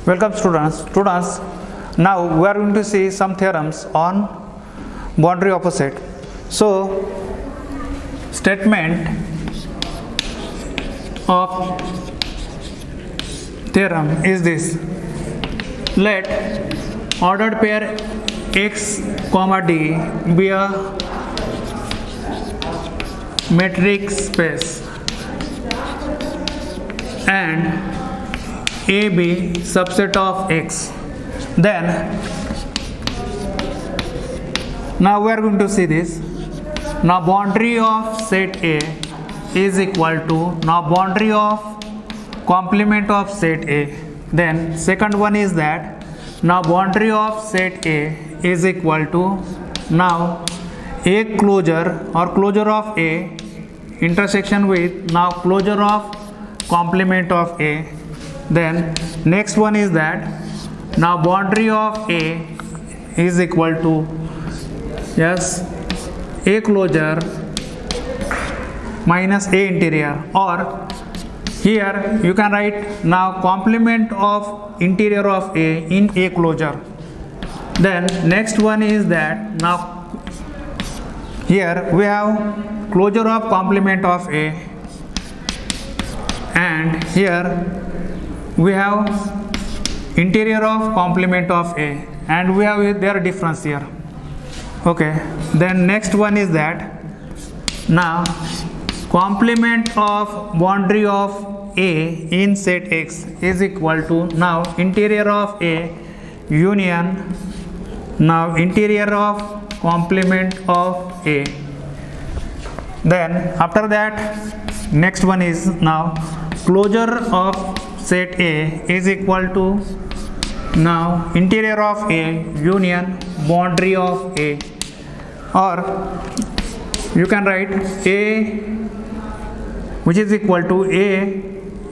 Welcome students. Now we are going to see some theorems on boundary opposite. So statement of theorem is this: let ordered pair x comma d be a metric space and A be subset of X. Then now we are going to see this. Now boundary of set A is equal to boundary of complement of set A. Then second one is that now boundary of set A is equal to now A closure or closure of A intersection with now closure of complement of A. Then next one is that now boundary of A is equal to A closure minus A interior, or here you can write now complement of interior of A in A closure. Then next one is that now here we have closure of complement of A, and here we have interior of complement of A, and we have their difference here. Okay, then next one is that now complement of boundary of A in set X is equal to now interior of A union now interior of complement of A. Then after that next one is now closure of set A is equal to now interior of A union boundary of A, or you can write A which is equal to A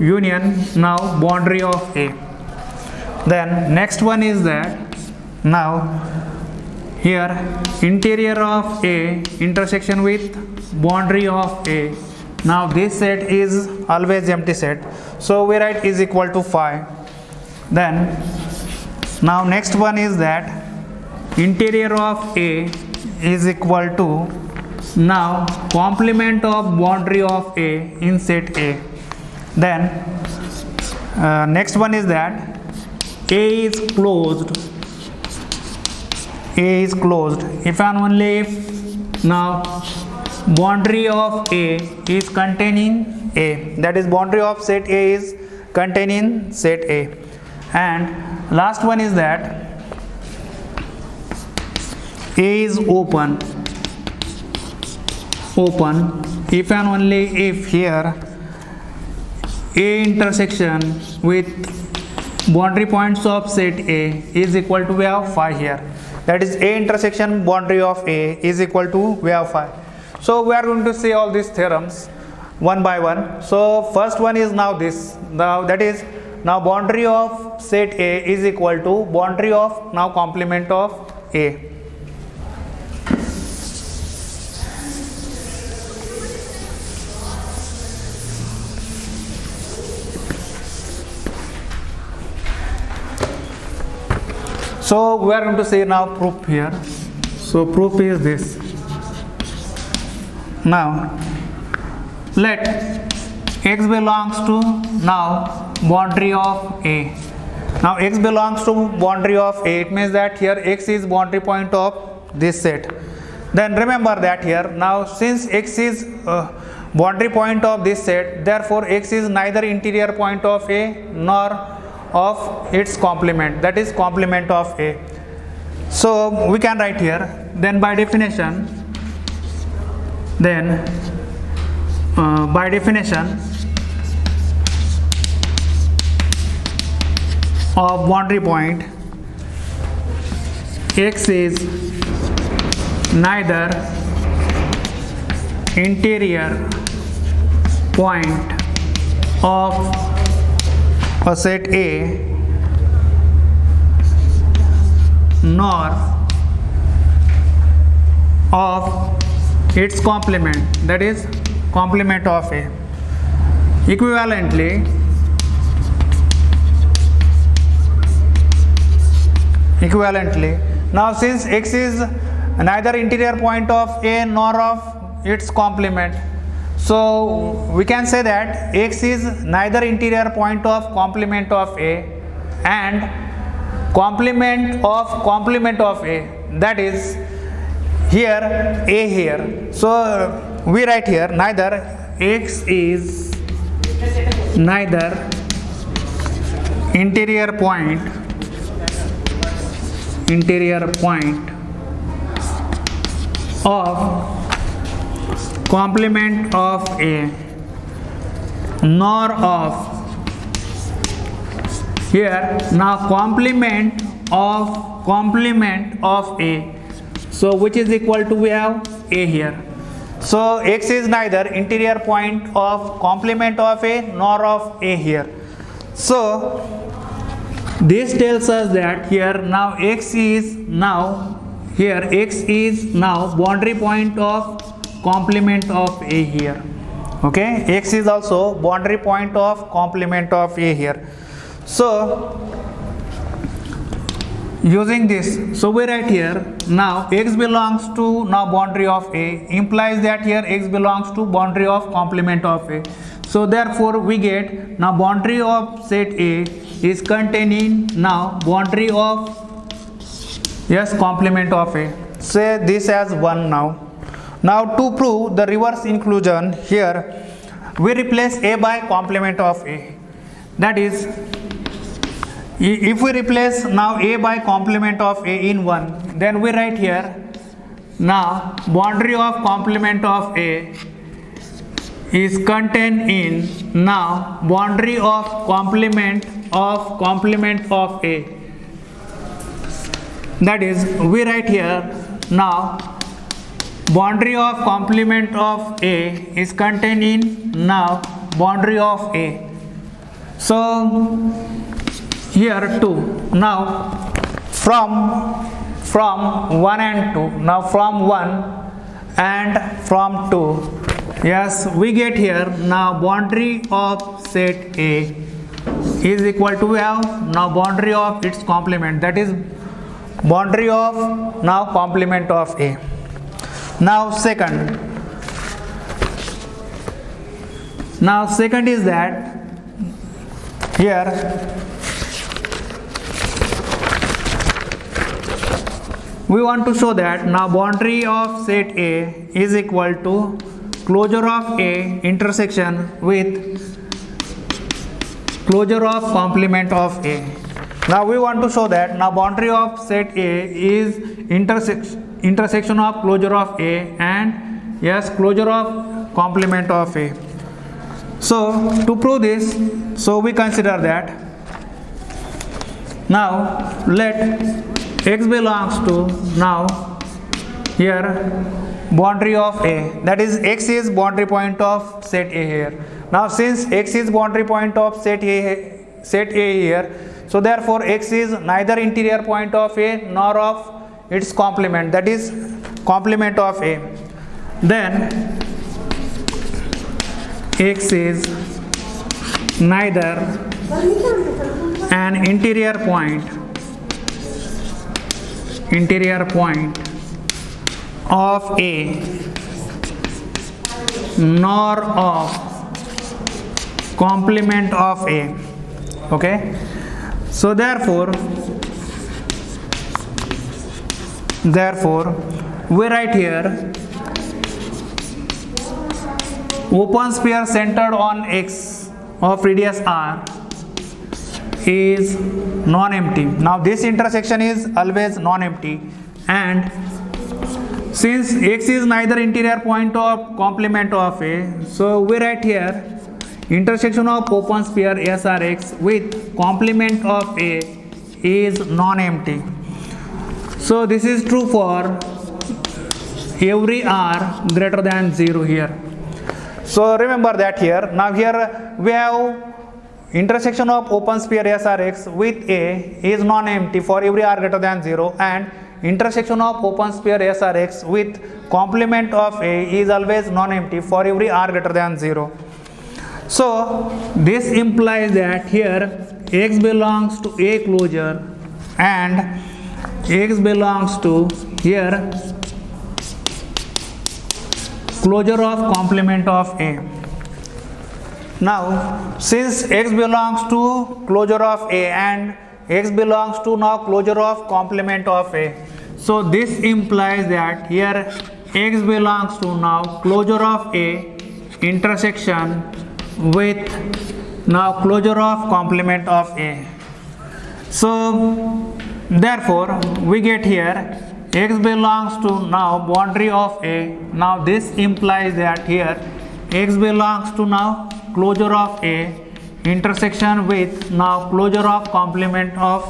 union now boundary of A. Then next one is that now here interior of A intersection with boundary of A. Now this set is always empty set, so we write is equal to 5. Then now next one is that interior of A is equal to now complement of boundary of A in set A. Then next one is that A is closed if and only if now boundary of A is containing A, that is boundary of set A is containing set A. And last one is that A is open if and only if here A intersection with boundary points of set A is equal to we have 5 here, that is A intersection boundary of A is equal to we have 5. So we are going to see all these theorems one by one. So first one is now this, that is now boundary of set A is equal to boundary of now complement of A. So we are going to see now proof here. So proof is this. Now let X belongs to now boundary of A. Now X belongs to boundary of A, it means that here X is boundary point of this set. Then remember that here now since X is boundary point of this set, therefore X is neither interior point of A nor of its complement, that is complement of A. So we can write here, then by definition of boundary point, X is neither interior point of a set A nor of its complement, that is complement of A. Equivalently equivalently. Now since x is neither interior point of A nor of its complement, so we can say that x is neither interior point of complement of A and complement of A, that is here A here. So we write here neither x is neither interior point of complement of A nor of here now complement of A, so which is equal to, we have A here. So x is neither interior point of complement of A nor of A here. So this tells us that here now x is now boundary point of complement of A here. Okay, x is also boundary point of complement of A here. So using this, so we write here now x belongs to now boundary of A, implies that here x belongs to boundary of complement of A. So therefore we get now boundary of set A is containing now boundary of complement of A. Say this as 1 now. Now to prove the reverse inclusion, here we replace A by complement of A. That is, if we replace now A by complement of A in 1, then we write here now boundary of complement of A is contained in now boundary of complement of A. That is, we write here now boundary of complement of A is contained in now boundary of A. So here 2. Now from 1 and 2. Now from 1 and from 2. Yes, we get here now boundary of set A is equal to, we have now boundary of its complement, that is boundary of now complement of A. Now second is that here we want to show that now boundary of set A is equal to closure of A intersection with closure of complement of A. Now we want to show that now boundary of set A is intersection of closure of A and closure of complement of A. So to prove this, so we consider that now let x belongs to now here boundary of A, that is x is boundary point of set A here. Now since x is boundary point of set A here, so therefore x is neither interior point of A nor of its complement, that is complement of A. Then x is neither an interior point of A nor of complement of A. Okay, so therefore we write here open sphere centered on x of radius r is non-empty. Now this intersection is always non-empty, and since x is neither interior point of complement of A, so we write here intersection of open sphere SRX with complement of A is non-empty. So this is true for every r greater than 0 here. So remember that here. Now here we have intersection of open sphere SRX with A is non-empty for every r greater than 0, and intersection of open sphere SRX with complement of A is always non-empty for every r greater than 0. So this implies that here x belongs to A closure and X belongs to here closure of complement of A. Now since X belongs to closure of A and X belongs to now closure of complement of A, so this implies that here X belongs to now closure of A intersection with now closure of complement of A. So therefore we get here X belongs to now boundary of A. Now this implies that here X belongs to now closure of A intersection with now closure of complement of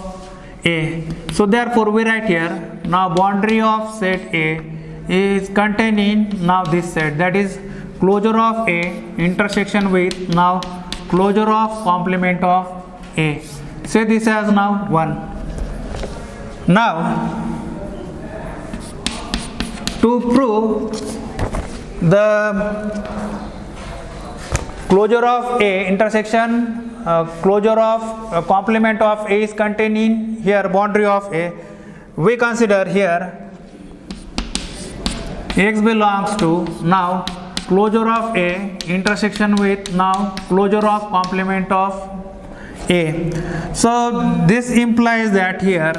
A. So therefore we write here now boundary of set A is contained in now this set, that is closure of A intersection with now closure of complement of A. Say this as now 1. Now to prove the closure of A intersection closure of complement of A is contained in here boundary of A, we consider here X belongs to now closure of A intersection with now closure of complement of A. So this implies that here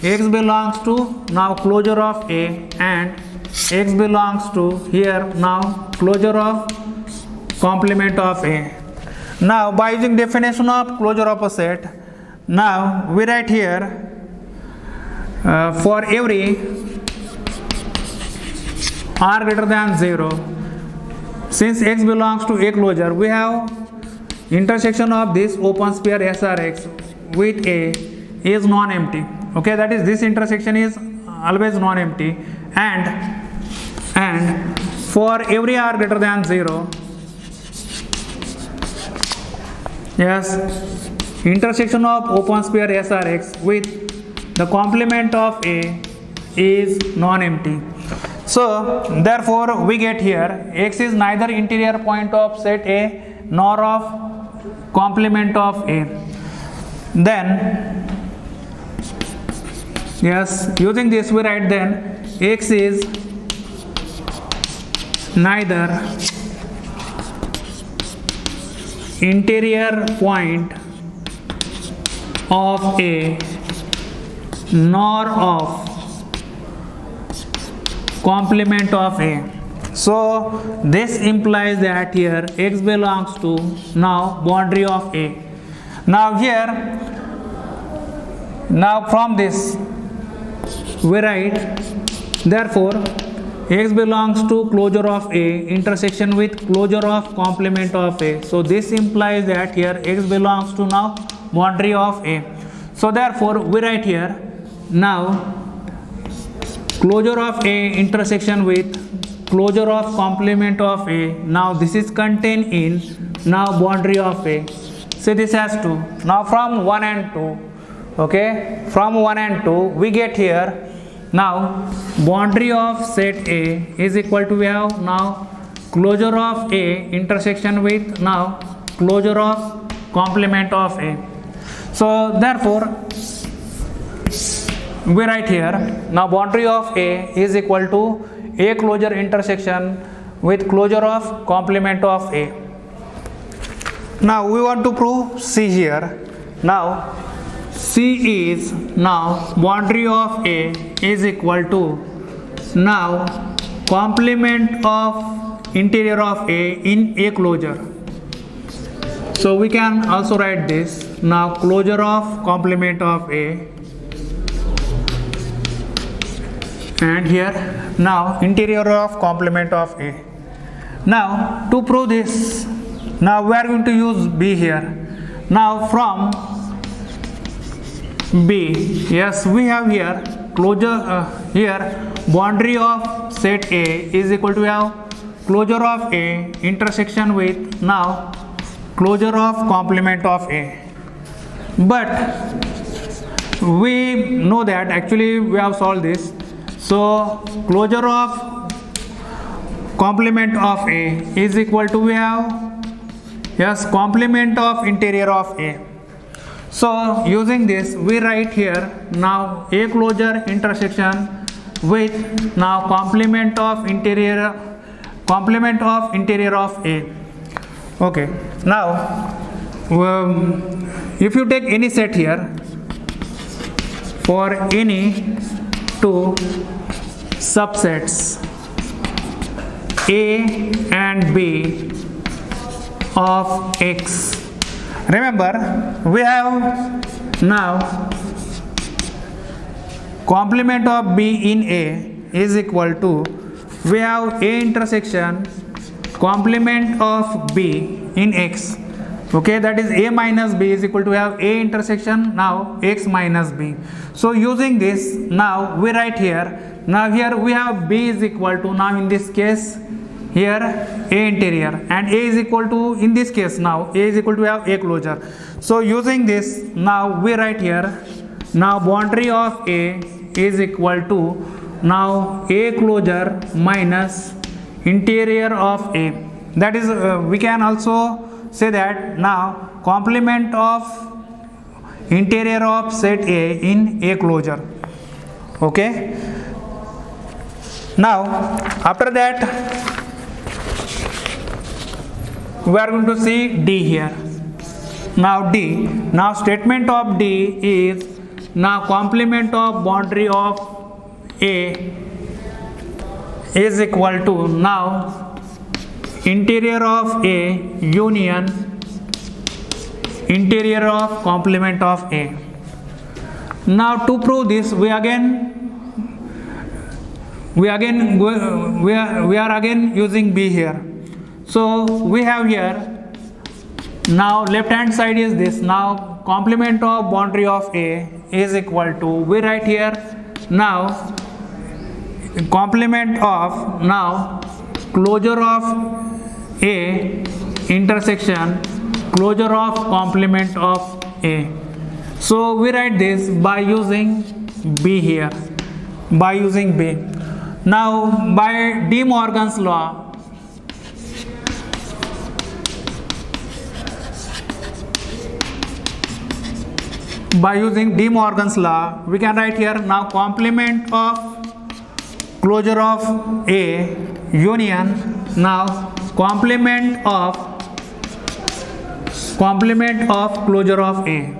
X belongs to now closure of A and X belongs to here now closure of complement of A. Now by using definition of closure of a set, now we write here for every r greater than 0, since X belongs to A closure, we have intersection of this open sphere SRX with A is non-empty. Okay, that is this intersection is always non-empty, and for every r greater than 0, yes, intersection of open sphere SRX with the complement of A is non-empty. So therefore we get here X is neither interior point of set A nor of complement of A. Then yes, using this we write then X is neither interior point of A nor of complement of A. So this implies that here X belongs to now boundary of A. Now here, now from this we write therefore X belongs to closure of A intersection with closure of complement of A. So this implies that here X belongs to now boundary of A. So therefore we write here now closure of A intersection with closure of complement of A. Now this is contained in now boundary of A. So this has 2. Now from 1 and 2, okay, from 1 and 2 we get here now boundary of set A is equal to, we have now closure of A intersection with now closure of complement of A. So therefore we write here now boundary of A is equal to A closure intersection with closure of complement of A. Now we want to prove C here. Now C is now boundary of A is equal to now complement of interior of A in A closure. So we can also write this now closure of complement of A, and here now interior of complement of A. Now to prove this, now we are going to use B here. Now from B, yes, we have here closure here boundary of set A is equal to, we have closure of A intersection with now closure of complement of A. But we know that actually we have solved this. So closure of complement of A is equal to, we have yes complement of interior of A. So using this, we write here now A closure intersection with now complement of interior of A. Okay, now if you take any set here for any two subsets A and B of X, remember we have now complement of B in A is equal to, we have A intersection complement of B in X. Okay, that is A minus B is equal to, we have A intersection now X minus B. So using this, now we write here, now here we have B is equal to, now in this case here A interior, and A is equal to, in this case now A is equal to, we have A closure. So using this, now we write here, now boundary of A is equal to now A closure minus interior of A. That is we can also say that now complement of interior of set A in A closure. Okay, now after that we are going to see D here. Now D, now statement of D is now complement of boundary of A is equal to now interior of A union interior of complement of A. Now to prove this, we are again using B here. So we have here, now left hand side is this, now complement of boundary of A is equal to, we write here now complement of now closure of A intersection closure of complement of A. So we write this by using B here, by using B. Now by De Morgan's law, by using De Morgan's law, we can write here now complement of closure of A union now complement of closure of A.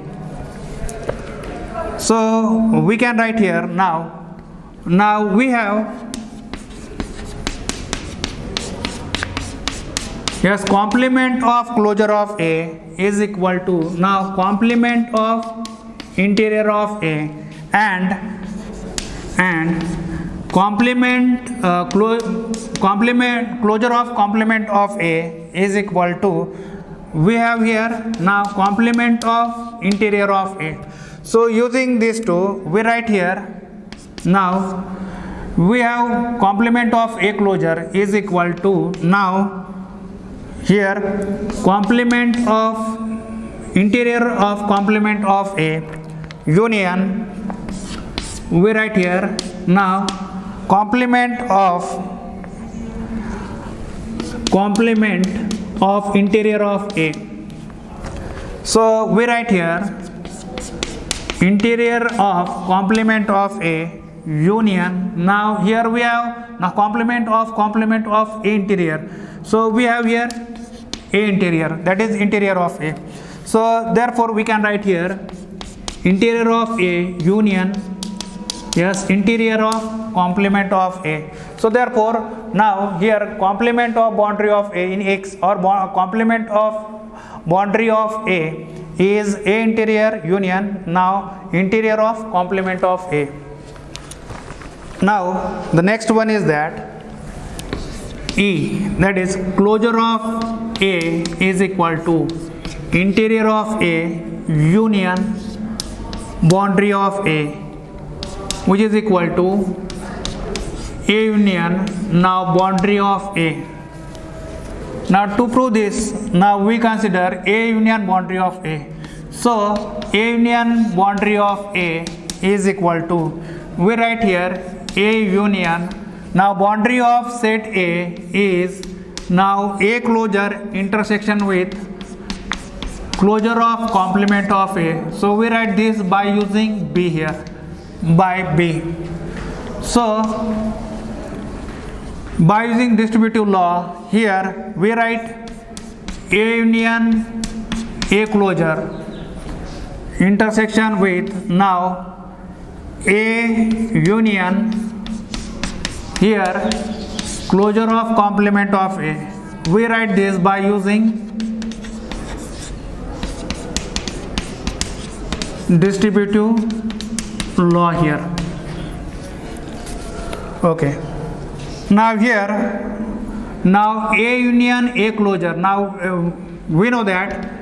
So we can write here now we have, yes, complement of closure of A is equal to now complement of interior of A and complement closure of complement of A is equal to, we have here now complement of interior of A. So using these two, we write here now we have complement of A closure is equal to now here complement of interior of complement of A union, we write here now complement of interior of A. So we write here interior of complement of A union, now here we have now complement of A interior. So we have here A interior, that is interior of A. So therefore we can write here interior of A union, yes, interior of complement of A. So therefore now here complement of boundary of A in X or complement of boundary of A is A interior union now interior of complement of A. Now the next one is that E, that is closure of A is equal to interior of A union boundary of A, which is equal to A union now boundary of A. Now to prove this, now we consider A union boundary of A. So A union boundary of A is equal to, we write here A union, now boundary of set A is now A closure intersection with closure of complement of A. So we write this by using B here, by B. So by using distributive law, here we write A union A closure intersection with now A union here closure of complement of A. We write this by using distributive law here. Okay. Now here, now A union A closure. Now we know that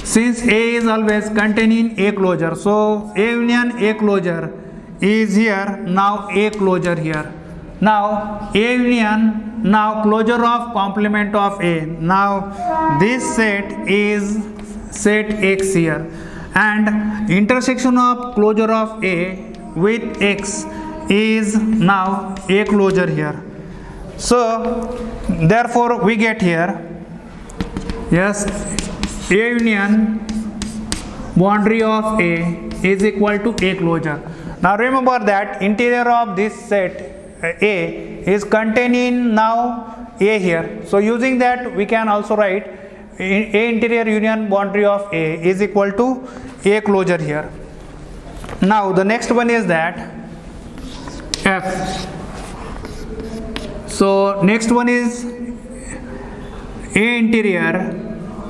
since A is always containing A closure, so A union A closure is here, now A closure here. Now A union, now closure of complement of A. Now this set is set X here, and intersection of closure of A with X is now A closure here. So therefore we get here, yes, A union boundary of A is equal to A closure. Now remember that interior of this set A is containing now A here. So using that we can also write A interior union boundary of A is equal to A closure here. Now the next one is that F. So next one is A interior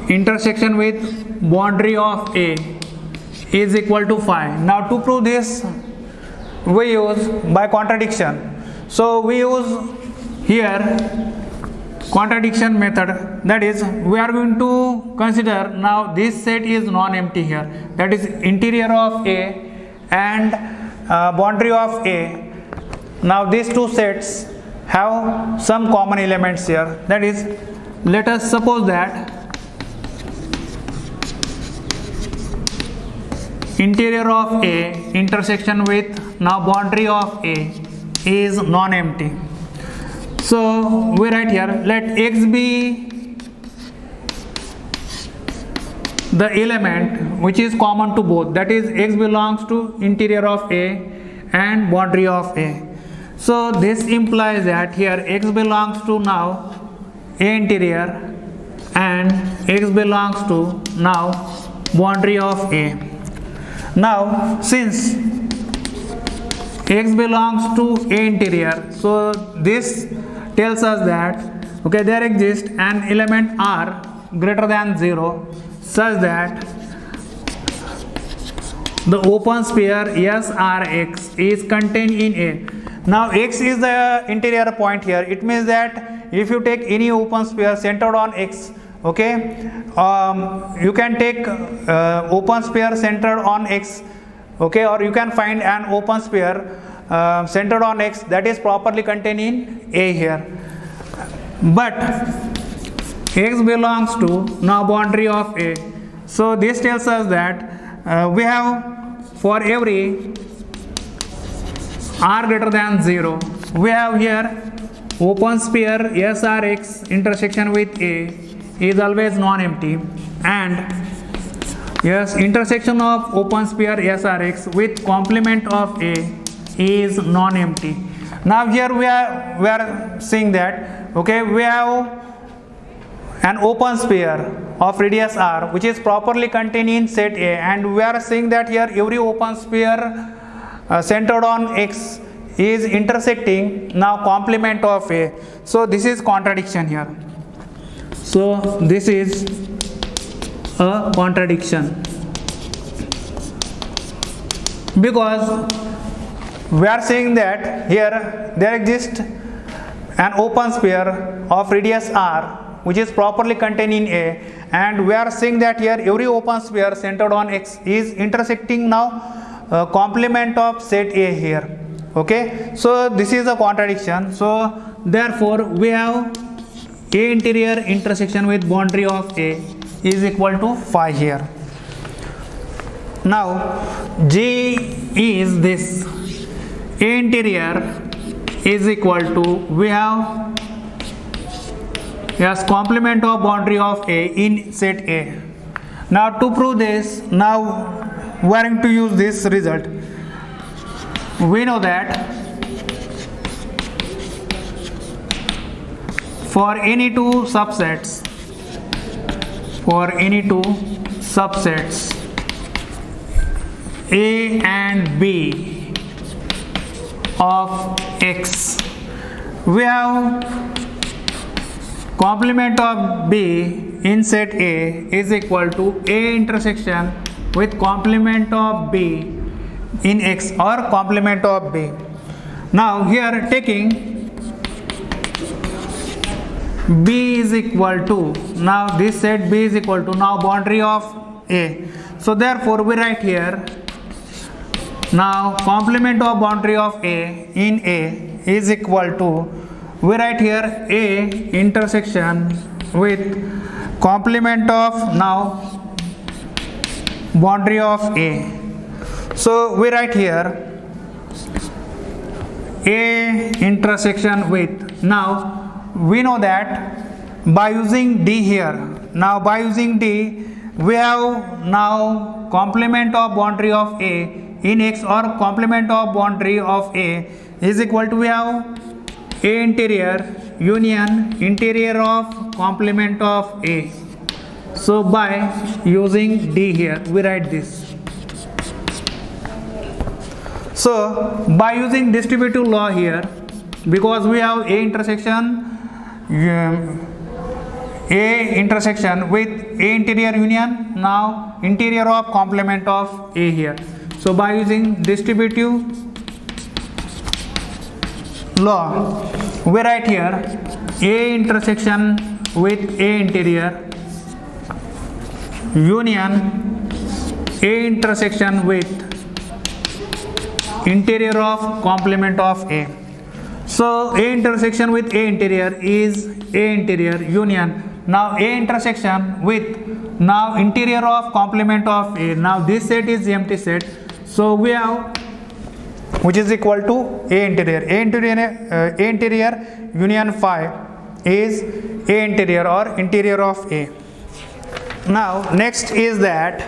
intersection with boundary of A is equal to phi. Now to prove this we use by contradiction. So we use here contradiction method, that is we are going to consider now this set is non-empty here, that is interior of A and boundary of A. Now these two sets have some common elements here, that is let us suppose that interior of A intersection with now boundary of A is non-empty. So we write here, let X be the element which is common to both, that is X belongs to interior of A and boundary of A. So this implies that here X belongs to now A interior and X belongs to now boundary of A. Now since X belongs to A interior, so this tells us that okay, there exists an element R greater than 0 such that the open sphere SRX is contained in A. Now X is the interior point here. It means that if you take any open sphere centered on X, okay, you can take open sphere centered on X, okay, or you can find an open sphere centered on X that is properly contained in A here. But X belongs to now boundary of A. So this tells us that we have for every R greater than 0, we have here open sphere SRX intersection with A is always non-empty, and yes, intersection of open sphere SRX with complement of A is non-empty. Now here we are seeing that okay, we have an open sphere of radius R which is properly contained in set A, and we are seeing that here every open sphere centered on X is intersecting now complement of A. So this is contradiction here. So this is a contradiction because we are saying that here there exists an open sphere of radius R which is properly contained in A, and we are saying that here every open sphere centered on X is intersecting now complement of set A here. Okay, so this is a contradiction. So therefore we have A interior intersection with boundary of A is equal to phi here. Now G is this, A interior is equal to, we have yes complement of boundary of A in set A. Now to prove this, now we are going to use this result. We know that for any two subsets A and B of X, we have complement of B in set A is equal to A intersection with complement of B in X or complement of B. Now here taking B is equal to, now this set B is equal to now boundary of A. So therefore we write here, now complement of boundary of A in A is equal to, we write here A intersection with complement of now boundary of A. So we write here A intersection with, now we know that by using D here, now by using D we have now complement of boundary of A in X or complement of boundary of A is equal to, we have A interior union interior of complement of A. So by using D here we write this. So by using distributive law here, because we have A intersection with A interior union, now interior of complement of A here. So by using distributive law we write here A intersection with A interior union A intersection with interior of complement of A. So A intersection with A interior is A interior union now A intersection with now interior of complement of A. Now this set is the empty set, so we have which is equal to A interior. A interior union phi is A interior or interior of A. Now next is that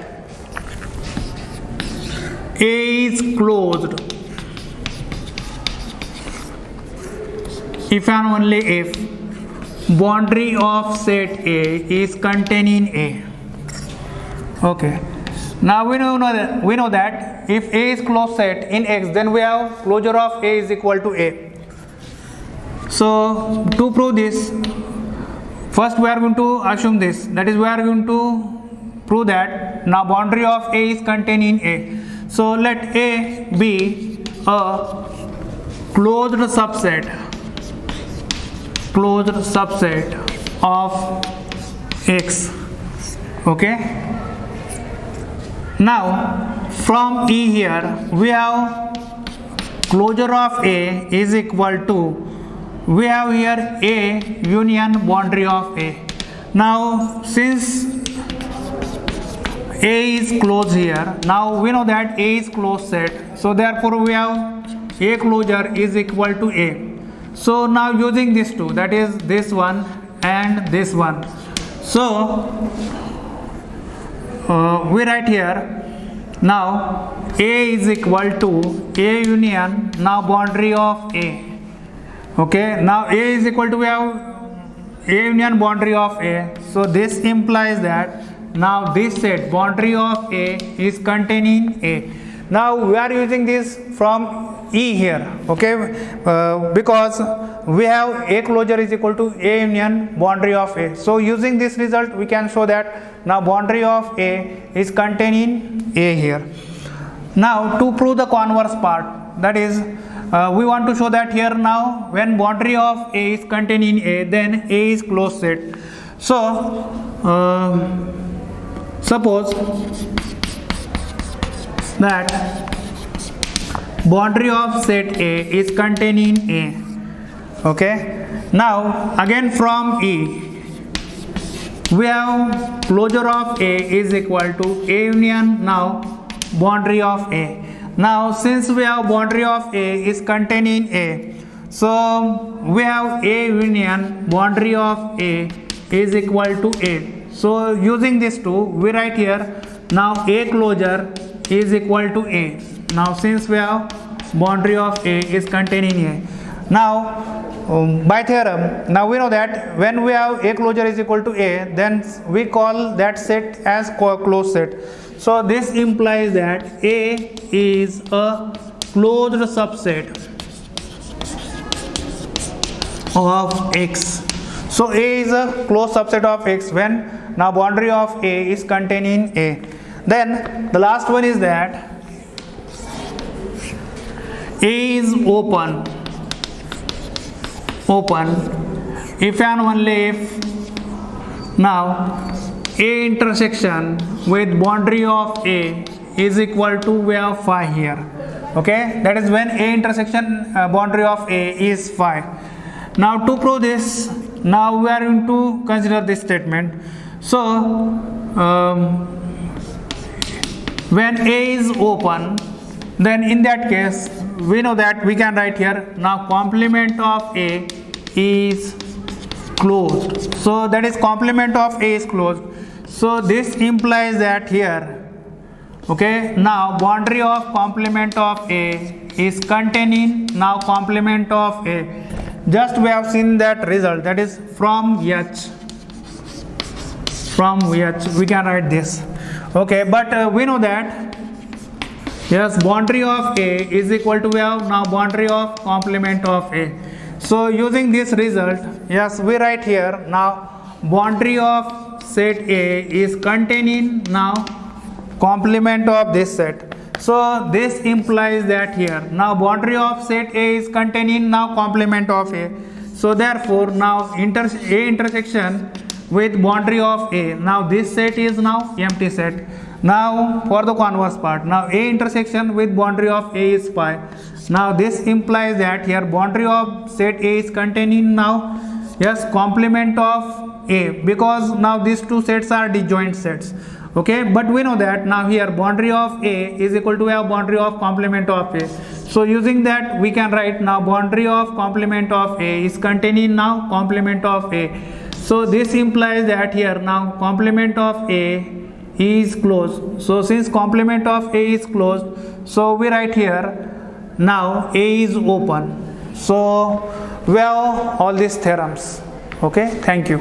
A is closed if and only if boundary of set A is contained in A. Okay. Now we know that if A is closed set in X, then we have closure of A is equal to A. So to prove this, first we are going to assume this, that is we are going to prove that now boundary of A is contained in A. So let A be a closed subset of X. Okay. Now from E here we have closure of A is equal to, we have here A union boundary of A. Now since A is closed here, now we know that A is closed set, so therefore we have A closure is equal to A. So now using these two, that is this one and this one, so we write here now A is equal to A union now boundary of A. Okay, now A is equal to, we have A union boundary of A, so this implies that now this set boundary of A is contained in A. Now we are using this from E here, okay, because we have A closure is equal to A union boundary of A. So using this result we can show that now boundary of A is contained in A here. Now to prove the converse part, that is we want to show that here now when boundary of A is contained in A, then A is closed set. So suppose that boundary of set A is contained in A. Okay. Now again from E we have closure of A is equal to A union now boundary of A. Now since we have boundary of A is contained in A, so we have A union boundary of A is equal to A. So using these two, we write here now A closure is equal to A. Now since we have boundary of A is contained in A. Now by theorem, now we know that when we have A closure is equal to A, then we call that set as closed set. So this implies that A is a closed subset of X. So A is a closed subset of X when now boundary of A is contained in A. Then the last one is that A is open if and only if now A intersection with boundary of A is equal to, we have phi here. Okay, that is when A intersection boundary of A is phi. Now to prove this, now we are going to consider this statement. So when A is open, then in that case we know that we can write here now complement of A is closed. So that is complement of A is closed. So this implies that here, okay, now boundary of complement of A is contained in now complement of A. Just we have seen that result, that is from H we can write this. Okay, but we know that yes, boundary of A is equal to, we have now boundary of complement of A. So using this result, yes, we write here now boundary of set A is contained in now complement of this set. So this implies that here now boundary of set A is contained in now complement of A. So therefore now A intersection with boundary of A, now this set is now empty set. Now for the converse part, now A intersection with boundary of A is phi. Now this implies that here boundary of set A is contained in now, yes, complement of A, because now these two sets are disjoint sets. Okay, but we know that now here boundary of A is equal to a boundary of complement of A. So using that we can write now boundary of complement of A is contained in now complement of A. So this implies that here now complement of A is closed. So since complement of A is closed, so we write here now A is open. So we have all these theorems. Okay, thank you.